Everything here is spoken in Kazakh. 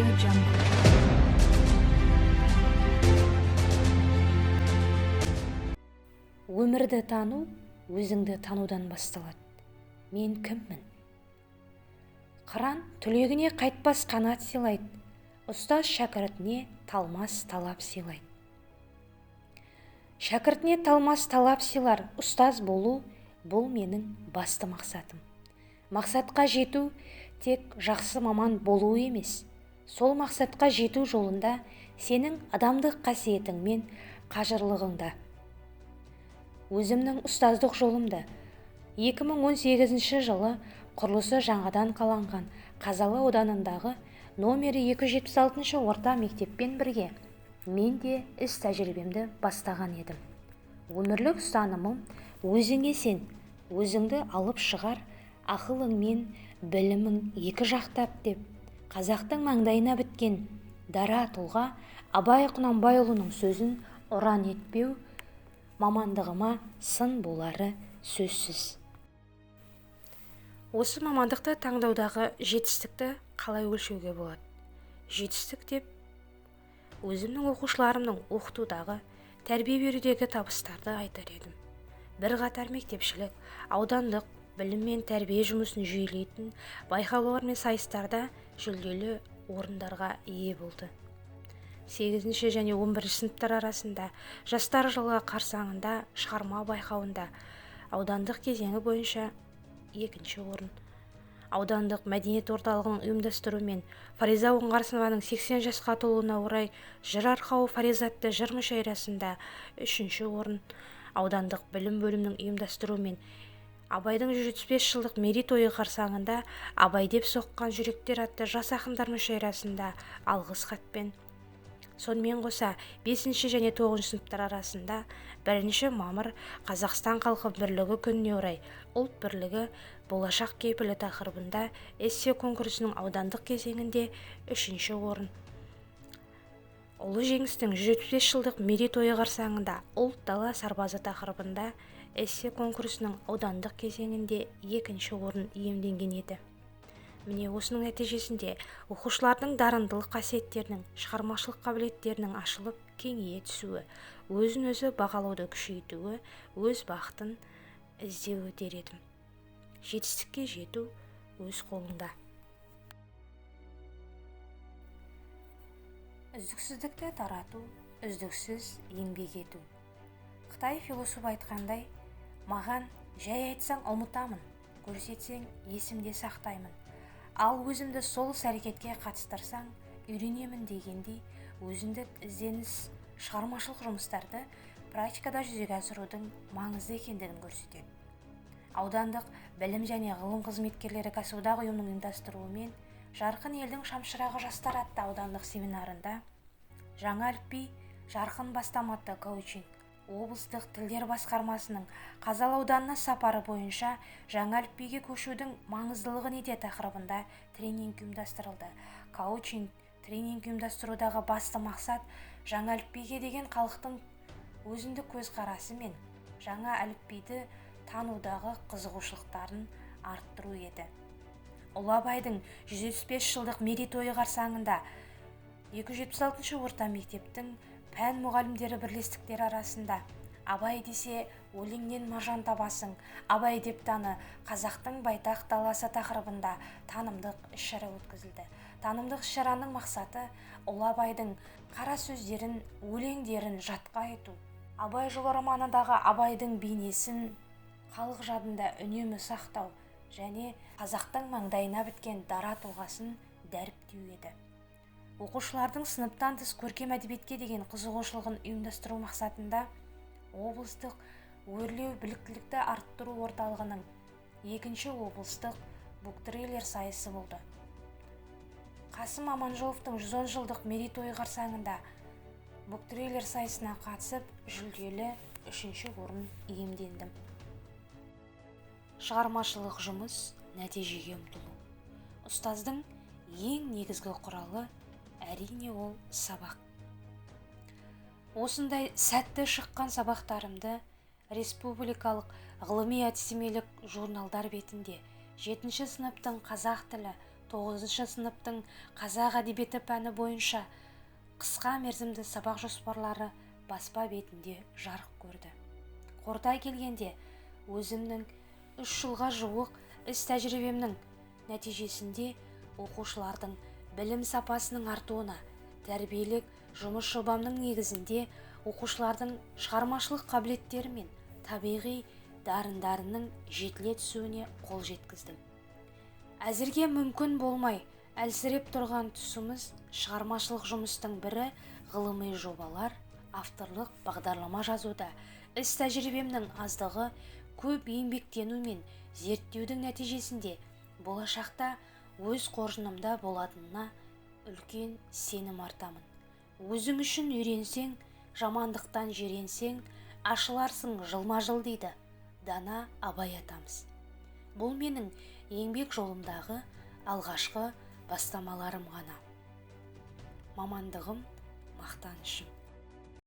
Jungle. Өмірді тану өзіңді танудан басталады. Мен кіммін? Қыран түлегіне қайтпас қанат сыйлайды, ұстаз шәкіртіне талмас талап сыйлайды. Шәкіртіне талмас талап сыйлар ұстаз болу, бұл менің басты мақсатым. Мақсатқа жету тек жақсы маман болу емес, сол мақсатқа жету жолында сенің адамдық қасиетің мен қажырлығыңда. Өзімнің ұстаздық жолымды 2018 жылы құрылысы жаңадан қаланған Қазалы ауданындағы номері 276 орта мектеппен бірге мен де іс тәжірибемді бастаған едім. Өмірлік ұстанымым өзіңе сен, өзіңді алып шығар, ақылың мен білімің екі жақтап деп, қазақтың маңдайына біткен дара тұлға Абай Құнанбайұлының сөзін ұран етпеу мамандығыма сын болары сөзсіз. Осы мамандықты таңдаудағы жетістікті қалай өлшеуге болады? Жетістік деп өзімнің оқушыларымның оқытудағы, тәрбие берудегі табыстарды айтар едім. Бірқатар мектепшілік, аудандық білім мен тәрбие жұмысын жүйелейтін байқаулар мен сайыстарда жүлделі орындарға ие болды. 8 және 11 сыныптар арасында жастар жылы қарсаңында шығарма байқауында аудандық кезеңі бойынша 2 орын, аудандық мәдениет орталығының ұйымдастыруымен Фариза Оңғарсынованың 80 жасқа толуына орай жыр арқауы Фариза атты жыр мүшәйрасында 3 орын, аудандық білім бөлімінің ұйымдастыруымен Абайдың 135 жылдық мерейтойы қарсаңында Абай деп соққан жүректер атты жас ақындар мүшәйрасында алғыс хатпен. Сонымен қоса 5 және 9 сыныптар арасында 1 мамыр Қазақстан халқы бірлігі күніне орай ұлт бірлігі болашақ кепілі тақырыбында эссе конкурсының аудандық кезеңінде 3 орын. Ұлы жеңістің 135 жылдық мерейтойы қарсаңында ұлт дала сарбазы тақырыбында эссе конкурсының аудандық кезеңінде 2 орын иемденген еді. Міне осының нәтижесінде оқушылардың дарындылық қасиеттерінің, шығармашылық қабілеттерінің ашылып кеңейе түсуі, өзін өзі бағалауды күшейтуі, өз бақытын іздеуі дер едім. Жетістікке жету өз қолыңда. Үздіксіздікті тарату, үздіксіз еңбек ету. Қытай философы айтқандай, маған жай айтсаң ұмытамын, көрсетсең есімде сақтаймын. Ал өзімді сол әрекетке қатыстырсаң, үйренемін дегендей, өзіндік ізденіс, шығармашылық жұмыстарды практикада жүзеге асырудың маңызды екендігін көрсетеді. Аудандық білім және ғылым қызметкерлері кәсіподақ ұйымының ұйымдастыруымен Жарқын елдің шамшырағы жастар атты аудандық семинарында жаңа әліпби жарқын бастама атты коучинг, облыстық тілдер басқармасының Қазалы ауданына сапары бойынша жаңа әліпбиге көшудің маңыздылығы неде тақырыбында тренинг ұйымдастырылды. Коучинг тренинг ұйымдастырудағы басты мақсат жаңа әліпбиге деген халықтың өзіндік көзқарасы мен жаңа әліпбиді танудағы қызығушылықтарын арттыру еді. Ұлы Абайдың 135 жылдық мерейтойы қарсаңында 276 орта мектептің пән мұғалімдері бірлестіктері арасында Абай десе өлеңнен маржан табасың, Абай деп таны, қазақтың байтақ даласы тақырыбында танымдық іс-шара өткізілді. Танымдық іс-шараның мақсаты Ұлы Абайдың қара сөздерін, өлеңдерін жатқа айту, Абай жолы романындағы Абайдың бейнесін халық жадында үнемі сақтау және қазақтың маңдайына біткен дара тұлғасын дәріптеу еді. Оқушылардың сыныптан тыс көркем әдебиетке деген қызығушылығын ұйымдастыру мақсатында облыстық өрлеу біліктілікті арттыру орталығының 2 облыстық буктрейлер сайысы болды. Қасым Аманжоловтың 110 жылдық мерейтойы қарсаңында буктрейлер сайысына қатысып, жүлделі 3 орын иемдендім. Шығармашылық жұмыс, нәтижеге ұмтылу. Ұстаздың ең негізгі құралы әрине ол сабақ. Осындай сәтті шыққан сабақтарымды республикалық ғылыми әдістемелік журналдар бетінде 7 сыныптың қазақ тілі 9 сыныптың қазақ әдебиеті пәні бойынша қысқа мерзімді сабақ жоспарлары баспа бетінде жарық көрді. Қорыта келгенде, өзімнің 3 жылға жуық іс тәжірибемнің нәтижесінде оқушылардың білім сапасының артуына, тәрбиелік жұмыс жобамның негізінде оқушылардың шығармашылық қабілеттері мен табиғи дарындарының жетіле түсуіне қол жеткіздім. Әзірге мүмкін болмай әлсіреп тұрған тұсымыз шығармашылық жұмыстың бірі ғылыми жобалар, авторлық бағдарлама жазуда. Іс тәжірибемнің аздығы, көп еңбектену мен зерттеудің нәтижесінде болашақта өз қоржынымда болатынына үлкен сенім артамын. Өзің үшін үйренсең, жамандықтан жиренсең, ашыларсың жылма-жыл дейді дана Абай атамыз. Бұл менің еңбек жолымдағы алғашқы бастамаларым ғана. Мамандығым мақтанышым.